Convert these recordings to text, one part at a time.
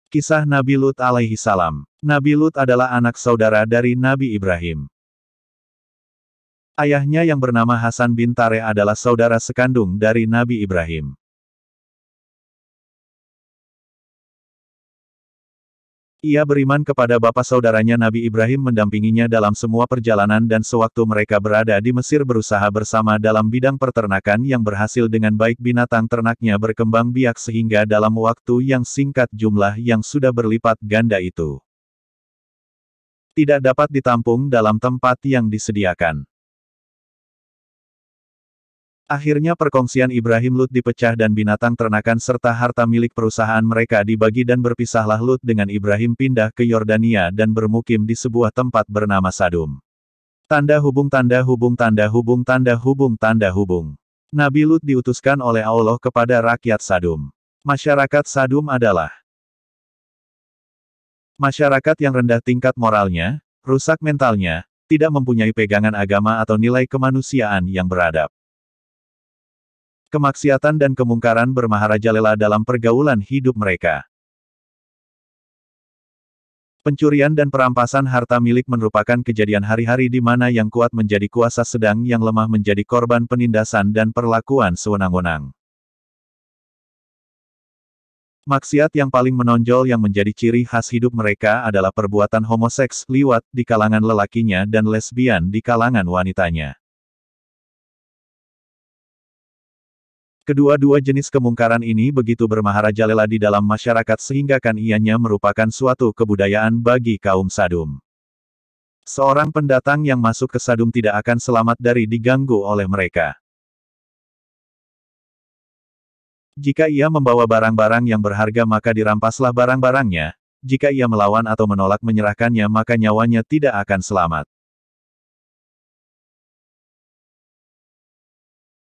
Kisah Nabi Lut alaihi salam. Nabi Lut adalah anak saudara dari Nabi Ibrahim. Ayahnya yang bernama Hasan bin Tareh adalah saudara sekandung dari Nabi Ibrahim. Ia beriman kepada bapa saudaranya Nabi Ibrahim mendampinginya dalam semua perjalanan dan sewaktu mereka berada di Mesir berusaha bersama dalam bidang peternakan yang berhasil dengan baik binatang ternaknya berkembang biak sehingga dalam waktu yang singkat jumlah yang sudah berlipat ganda itu tidak dapat ditampung dalam tempat yang disediakan. Akhirnya perkongsian Ibrahim Lut dipecah dan binatang ternakan serta harta milik perusahaan mereka dibagi dan berpisahlah Lut dengan Ibrahim pindah ke Yordania dan bermukim di sebuah tempat bernama Sadum. Tanda hubung tanda hubung tanda hubung tanda hubung tanda hubung. Nabi Lut diutuskan oleh Allah kepada rakyat Sadum. Masyarakat Sadum adalah masyarakat yang rendah tingkat moralnya, rusak mentalnya, tidak mempunyai pegangan agama atau nilai kemanusiaan yang beradab. Kemaksiatan dan kemungkaran bermaharajalela dalam pergaulan hidup mereka. Pencurian dan perampasan harta milik merupakan kejadian hari-hari di mana yang kuat menjadi kuasa sedang yang lemah menjadi korban penindasan dan perlakuan sewenang-wenang. Maksiat yang paling menonjol yang menjadi ciri khas hidup mereka adalah perbuatan homoseks, liwat, di kalangan lelakinya dan lesbian di kalangan wanitanya. Kedua-dua jenis kemungkaran ini begitu bermaharajalela di dalam masyarakat sehingga kan ianya merupakan suatu kebudayaan bagi kaum Sadum. Seorang pendatang yang masuk ke Sadum tidak akan selamat dari diganggu oleh mereka. Jika ia membawa barang-barang yang berharga maka dirampaslah barang-barangnya, jika ia melawan atau menolak menyerahkannya maka nyawanya tidak akan selamat.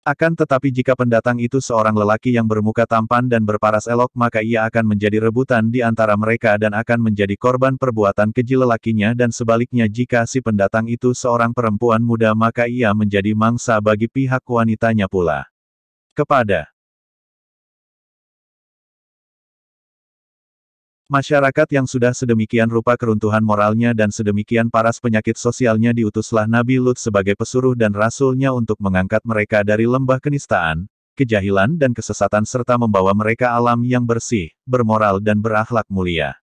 Akan tetapi jika pendatang itu seorang lelaki yang bermuka tampan dan berparas elok maka ia akan menjadi rebutan di antara mereka dan akan menjadi korban perbuatan keji lelakinya dan sebaliknya jika si pendatang itu seorang perempuan muda maka ia menjadi mangsa bagi pihak wanitanya pula. Kepada masyarakat yang sudah sedemikian rupa keruntuhan moralnya dan sedemikian paras penyakit sosialnya diutuslah Nabi Lut sebagai pesuruh dan rasulnya untuk mengangkat mereka dari lembah kenistaan, kejahilan dan kesesatan serta membawa mereka alam yang bersih, bermoral dan berakhlak mulia.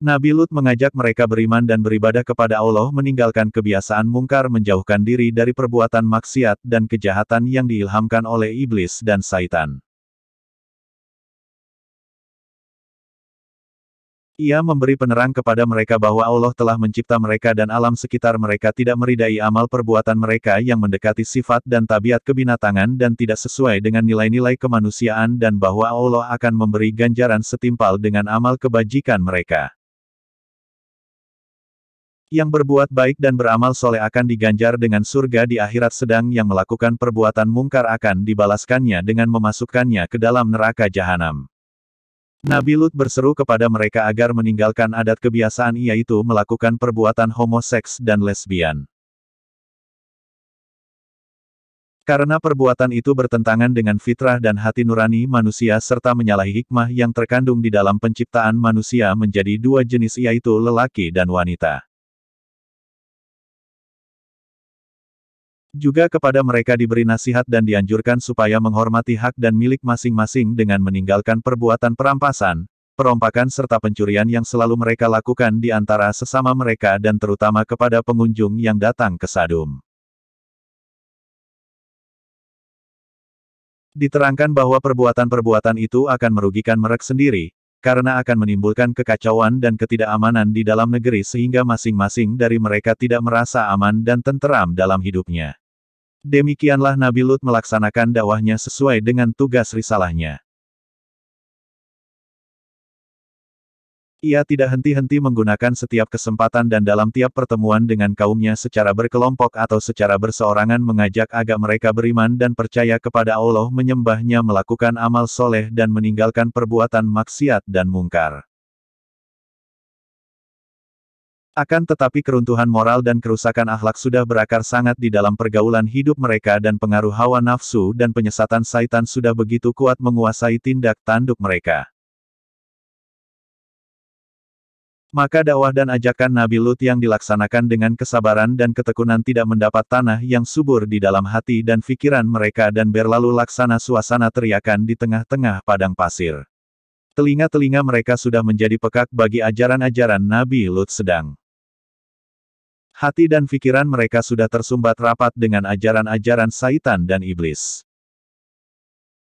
Nabi Lut mengajak mereka beriman dan beribadah kepada Allah meninggalkan kebiasaan mungkar menjauhkan diri dari perbuatan maksiat dan kejahatan yang diilhamkan oleh iblis dan syaitan. Ia memberi penerang kepada mereka bahwa Allah telah mencipta mereka dan alam sekitar mereka tidak meridai amal perbuatan mereka yang mendekati sifat dan tabiat kebinatangan dan tidak sesuai dengan nilai-nilai kemanusiaan dan bahwa Allah akan memberi ganjaran setimpal dengan amal kebajikan mereka. Yang berbuat baik dan beramal soleh akan diganjar dengan surga di akhirat sedang yang melakukan perbuatan mungkar akan dibalaskannya dengan memasukkannya ke dalam neraka jahanam. Nabi Lut berseru kepada mereka agar meninggalkan adat kebiasaan yaitu melakukan perbuatan homoseks dan lesbian. Karena perbuatan itu bertentangan dengan fitrah dan hati nurani manusia serta menyalahi hikmah yang terkandung di dalam penciptaan manusia menjadi dua jenis yaitu lelaki dan wanita. Juga kepada mereka diberi nasihat dan dianjurkan supaya menghormati hak dan milik masing-masing dengan meninggalkan perbuatan perampasan, perompakan serta pencurian yang selalu mereka lakukan di antara sesama mereka dan terutama kepada pengunjung yang datang ke Sadum. Diterangkan bahwa perbuatan-perbuatan itu akan merugikan mereka sendiri, karena akan menimbulkan kekacauan dan ketidakamanan di dalam negeri sehingga masing-masing dari mereka tidak merasa aman dan tenteram dalam hidupnya. Demikianlah Nabi Lut melaksanakan dakwahnya sesuai dengan tugas risalahnya. Ia tidak henti-henti menggunakan setiap kesempatan dan dalam tiap pertemuan dengan kaumnya secara berkelompok atau secara berseorangan mengajak agar mereka beriman dan percaya kepada Allah menyembahnya melakukan amal soleh dan meninggalkan perbuatan maksiat dan mungkar. Akan tetapi keruntuhan moral dan kerusakan akhlak sudah berakar sangat di dalam pergaulan hidup mereka dan pengaruh hawa nafsu dan penyesatan syaitan sudah begitu kuat menguasai tindak tanduk mereka. Maka dakwah dan ajakan Nabi Lut yang dilaksanakan dengan kesabaran dan ketekunan tidak mendapat tanah yang subur di dalam hati dan pikiran mereka dan berlalu laksana suasana teriakan di tengah-tengah padang pasir. Telinga-telinga mereka sudah menjadi pekak bagi ajaran-ajaran Nabi Lut sedang. Hati dan pikiran mereka sudah tersumbat rapat dengan ajaran-ajaran syaitan dan iblis.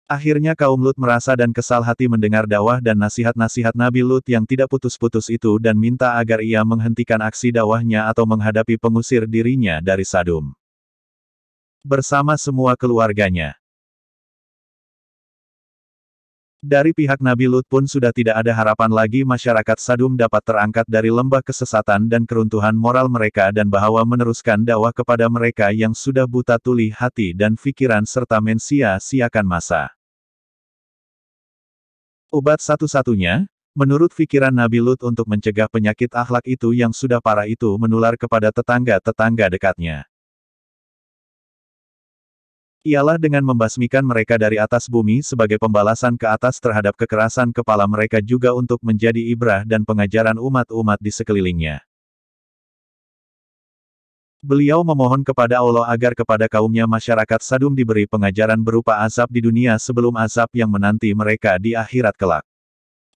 Akhirnya kaum Lut merasa dan kesal hati mendengar dakwah dan nasihat-nasihat Nabi Lut yang tidak putus-putus itu dan minta agar ia menghentikan aksi dakwahnya atau menghadapi pengusir dirinya dari Sadum bersama semua keluarganya. Dari pihak Nabi Lut pun sudah tidak ada harapan lagi masyarakat Sadum dapat terangkat dari lembah kesesatan dan keruntuhan moral mereka dan bahwa meneruskan dakwah kepada mereka yang sudah buta tuli hati dan pikiran serta mensia-siakan masa. Obat satu-satunya, menurut pikiran Nabi Lut untuk mencegah penyakit akhlak itu yang sudah parah itu menular kepada tetangga-tetangga dekatnya, ialah dengan membasmikan mereka dari atas bumi sebagai pembalasan ke atas terhadap kekerasan kepala mereka juga untuk menjadi ibrah dan pengajaran umat-umat di sekelilingnya. Beliau memohon kepada Allah agar kepada kaumnya masyarakat Sadum diberi pengajaran berupa azab di dunia sebelum azab yang menanti mereka di akhirat kelak.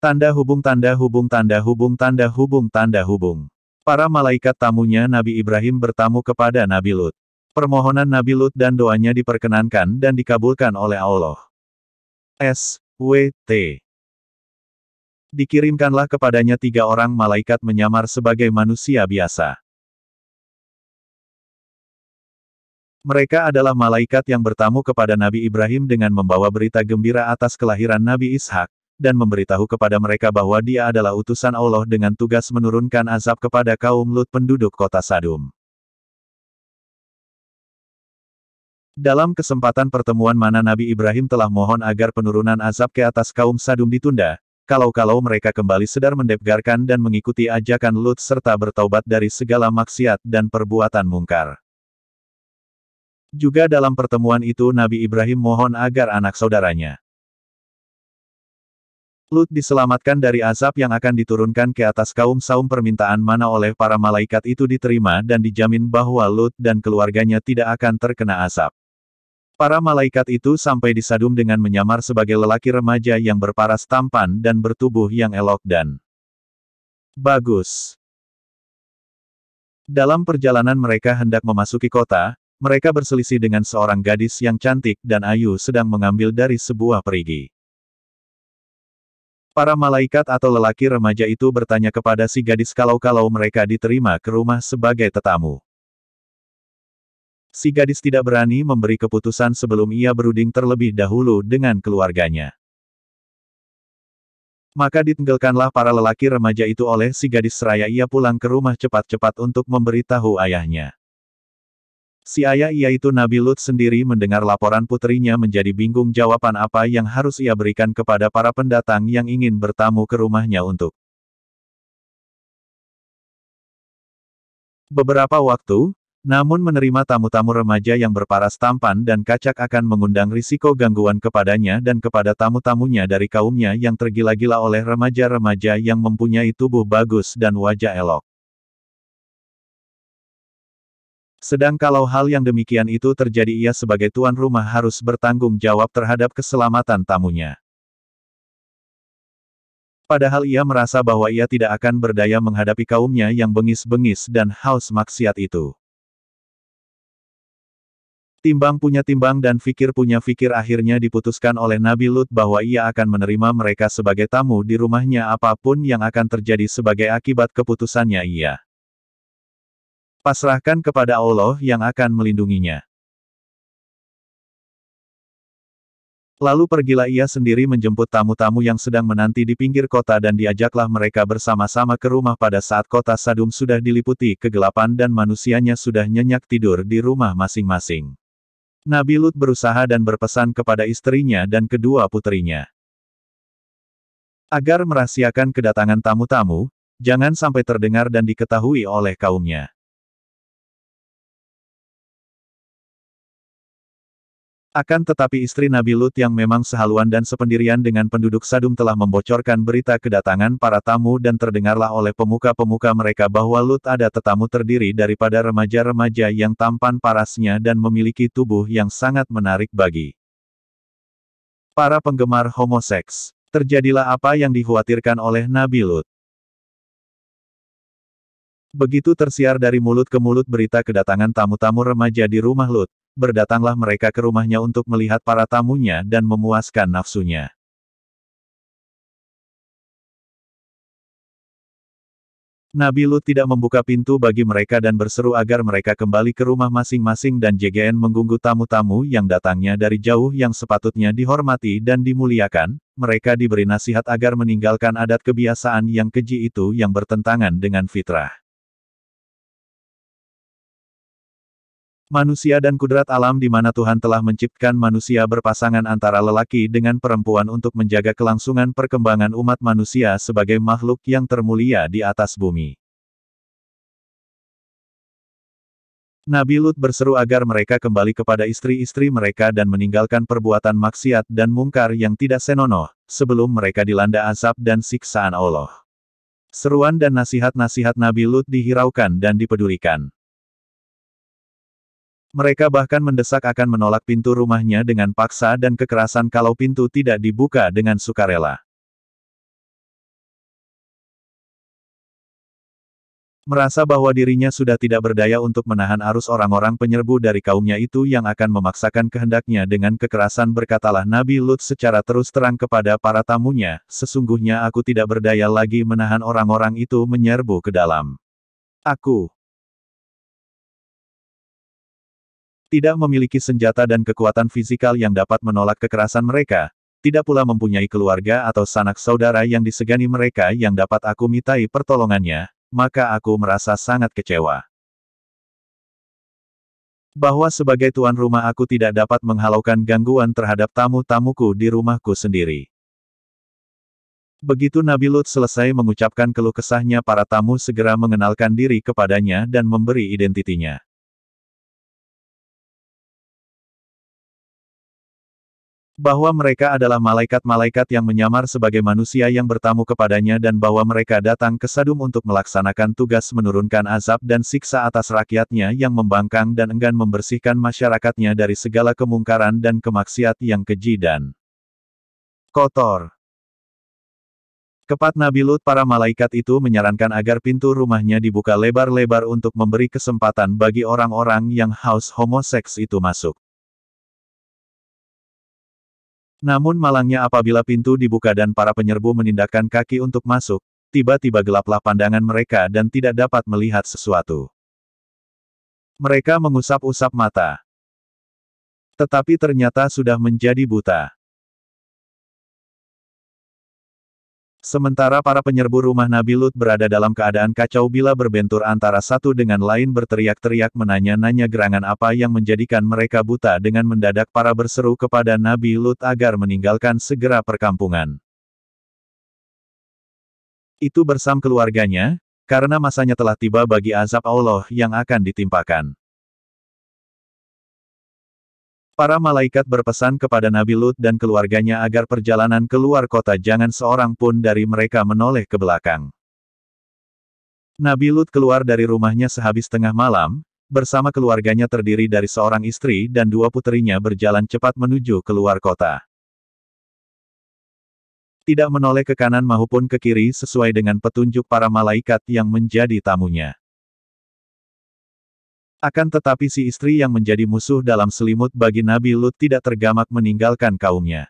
Tanda hubung tanda hubung tanda hubung tanda hubung tanda hubung. Para malaikat tamunya Nabi Ibrahim bertamu kepada Nabi Lut. Permohonan Nabi Lut dan doanya diperkenankan dan dikabulkan oleh Allah. SWT. Dikirimkanlah kepadanya 3 orang malaikat menyamar sebagai manusia biasa. Mereka adalah malaikat yang bertamu kepada Nabi Ibrahim dengan membawa berita gembira atas kelahiran Nabi Ishak, dan memberitahu kepada mereka bahwa dia adalah utusan Allah dengan tugas menurunkan azab kepada kaum Lut penduduk kota Sadum. Dalam kesempatan pertemuan mana Nabi Ibrahim telah mohon agar penurunan azab ke atas kaum Sadum ditunda, kalau-kalau mereka kembali sedar mendekgarkan dan mengikuti ajakan Lut serta bertaubat dari segala maksiat dan perbuatan mungkar. Juga dalam pertemuan itu Nabi Ibrahim mohon agar anak saudaranya Lut diselamatkan dari azab yang akan diturunkan ke atas kaum Saum. Permintaan mana oleh para malaikat itu diterima dan dijamin bahwa Lut dan keluarganya tidak akan terkena azab. Para malaikat itu sampai di Sadum dengan menyamar sebagai lelaki remaja yang berparas tampan dan bertubuh yang elok dan bagus. Dalam perjalanan mereka hendak memasuki kota, mereka berselisih dengan seorang gadis yang cantik dan ayu sedang mengambil dari sebuah perigi. Para malaikat atau lelaki remaja itu bertanya kepada si gadis kalau-kalau mereka diterima ke rumah sebagai tetamu. Si gadis tidak berani memberi keputusan sebelum ia berunding terlebih dahulu dengan keluarganya. Maka ditenggelkanlah para lelaki remaja itu oleh si gadis seraya ia pulang ke rumah cepat-cepat untuk memberitahu ayahnya. Si ayah yaitu Nabi Lut sendiri mendengar laporan putrinya menjadi bingung jawaban apa yang harus ia berikan kepada para pendatang yang ingin bertamu ke rumahnya untuk beberapa waktu, namun menerima tamu-tamu remaja yang berparas tampan dan kacak akan mengundang risiko gangguan kepadanya dan kepada tamu-tamunya dari kaumnya yang tergila-gila oleh remaja-remaja yang mempunyai tubuh bagus dan wajah elok. Sedang kalau hal yang demikian itu terjadi ia sebagai tuan rumah harus bertanggung jawab terhadap keselamatan tamunya. Padahal ia merasa bahwa ia tidak akan berdaya menghadapi kaumnya yang bengis-bengis dan haus maksiat itu. Timbang punya timbang dan fikir punya fikir akhirnya diputuskan oleh Nabi Lut bahwa ia akan menerima mereka sebagai tamu di rumahnya apapun yang akan terjadi sebagai akibat keputusannya ia pasrahkan kepada Allah yang akan melindunginya. Lalu pergilah ia sendiri menjemput tamu-tamu yang sedang menanti di pinggir kota dan diajaklah mereka bersama-sama ke rumah pada saat kota Sadum sudah diliputi kegelapan dan manusianya sudah nyenyak tidur di rumah masing-masing. Nabi Lut berusaha dan berpesan kepada istrinya dan kedua putrinya agar merahasiakan kedatangan tamu-tamu, Jangan sampai terdengar dan diketahui oleh kaumnya. Akan tetapi istri Nabi Lut yang memang sehaluan dan sependirian dengan penduduk Sadum telah membocorkan berita kedatangan para tamu dan terdengarlah oleh pemuka-pemuka mereka bahwa Lut ada tetamu terdiri daripada remaja-remaja yang tampan parasnya dan memiliki tubuh yang sangat menarik bagi para penggemar homoseks. Terjadilah apa yang dikhawatirkan oleh Nabi Lut. Begitu tersiar dari mulut ke mulut berita kedatangan tamu-tamu remaja di rumah Lut, berdatanglah mereka ke rumahnya untuk melihat para tamunya dan memuaskan nafsunya. Nabi Lut tidak membuka pintu bagi mereka dan berseru agar mereka kembali ke rumah masing-masing dan JGN menggunggu tamu-tamu yang datangnya dari jauh yang sepatutnya dihormati dan dimuliakan. Mereka diberi nasihat agar meninggalkan adat kebiasaan yang keji itu yang bertentangan dengan fitrah manusia dan kudrat alam di mana Tuhan telah menciptakan manusia berpasangan antara lelaki dengan perempuan untuk menjaga kelangsungan perkembangan umat manusia sebagai makhluk yang termulia di atas bumi. Nabi Lut berseru agar mereka kembali kepada istri-istri mereka dan meninggalkan perbuatan maksiat dan mungkar yang tidak senonoh, sebelum mereka dilanda azab dan siksaan Allah. Seruan dan nasihat-nasihat Nabi Lut dihiraukan dan dipedulikan. Mereka bahkan mendesak akan menolak pintu rumahnya dengan paksa dan kekerasan kalau pintu tidak dibuka dengan sukarela. Merasa bahwa dirinya sudah tidak berdaya untuk menahan arus orang-orang penyerbu dari kaumnya itu yang akan memaksakan kehendaknya dengan kekerasan, berkatalah Nabi Lut secara terus terang kepada para tamunya, sesungguhnya aku tidak berdaya lagi menahan orang-orang itu menyerbu ke dalam. Aku tidak memiliki senjata dan kekuatan fisikal yang dapat menolak kekerasan mereka, tidak pula mempunyai keluarga atau sanak saudara yang disegani mereka yang dapat aku mintai pertolongannya, maka aku merasa sangat kecewa. Bahwa sebagai tuan rumah aku tidak dapat menghalaukan gangguan terhadap tamu-tamuku di rumahku sendiri. Begitu Nabi Lut selesai mengucapkan keluh kesahnya, para tamu segera mengenalkan diri kepadanya dan memberi identitinya. Bahwa mereka adalah malaikat-malaikat yang menyamar sebagai manusia yang bertamu kepadanya dan bahwa mereka datang ke Sadum untuk melaksanakan tugas menurunkan azab dan siksa atas rakyatnya yang membangkang dan enggan membersihkan masyarakatnya dari segala kemungkaran dan kemaksiat yang keji dan kotor. Kepada Nabi Lut, para malaikat itu menyarankan agar pintu rumahnya dibuka lebar-lebar untuk memberi kesempatan bagi orang-orang yang haus homoseks itu masuk. Namun malangnya apabila pintu dibuka dan para penyerbu menindakkan kaki untuk masuk, tiba-tiba gelaplah pandangan mereka dan tidak dapat melihat sesuatu. Mereka mengusap-usap mata. Tetapi ternyata sudah menjadi buta. Sementara para penyerbu rumah Nabi Lut berada dalam keadaan kacau bila berbentur antara satu dengan lain, berteriak-teriak menanya-nanya gerangan apa yang menjadikan mereka buta, dengan mendadak para berseru kepada Nabi Lut agar meninggalkan segera perkampungan itu bersama keluarganya, karena masanya telah tiba bagi azab Allah yang akan ditimpakan. Para malaikat berpesan kepada Nabi Lut dan keluarganya agar perjalanan keluar kota jangan seorang pun dari mereka menoleh ke belakang. Nabi Lut keluar dari rumahnya sehabis tengah malam, bersama keluarganya terdiri dari seorang istri dan dua puterinya berjalan cepat menuju keluar kota. Tidak menoleh ke kanan maupun ke kiri sesuai dengan petunjuk para malaikat yang menjadi tamunya. Akan tetapi si istri yang menjadi musuh dalam selimut bagi Nabi Lut tidak tergamak meninggalkan kaumnya.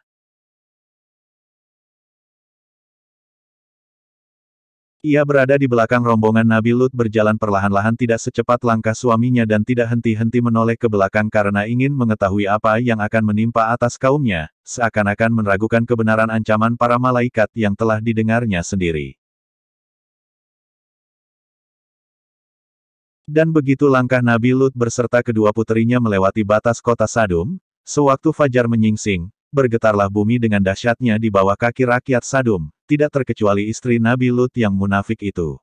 Ia berada di belakang rombongan Nabi Lut berjalan perlahan-lahan tidak secepat langkah suaminya dan tidak henti-henti menoleh ke belakang karena ingin mengetahui apa yang akan menimpa atas kaumnya, seakan-akan meragukan kebenaran ancaman para malaikat yang telah didengarnya sendiri. Dan begitu langkah Nabi Lut berserta kedua puterinya melewati batas kota Sadum, sewaktu fajar menyingsing, bergetarlah bumi dengan dahsyatnya di bawah kaki rakyat Sadum, tidak terkecuali istri Nabi Lut yang munafik itu.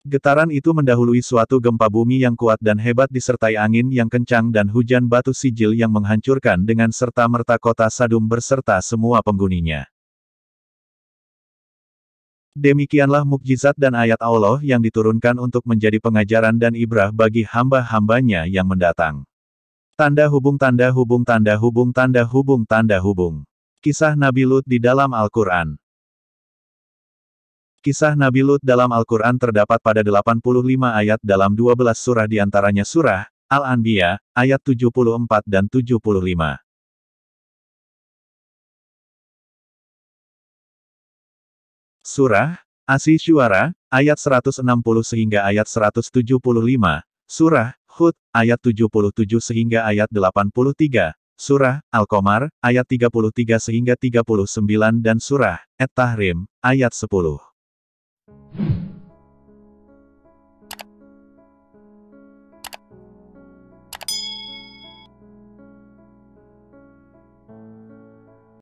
Getaran itu mendahului suatu gempa bumi yang kuat dan hebat disertai angin yang kencang dan hujan batu sijil yang menghancurkan dengan serta-merta kota Sadum berserta semua penghuninya. Demikianlah mukjizat dan ayat Allah yang diturunkan untuk menjadi pengajaran dan ibrah bagi hamba-hambanya yang mendatang. Tanda hubung tanda hubung tanda hubung tanda hubung tanda hubung. Kisah Nabi Lut di dalam Al-Quran. Kisah Nabi Lut dalam Al-Quran terdapat pada 85 ayat dalam 12 surah diantaranya surah Al-Anbiya, ayat 74 dan 75. Surah Asy-Syu'ara, ayat 160 sehingga ayat 175, Surah Hud, ayat 77 sehingga ayat 83, Surah Al-Qamar, ayat 33 sehingga 39 dan Surah At-Tahrim, ayat 10.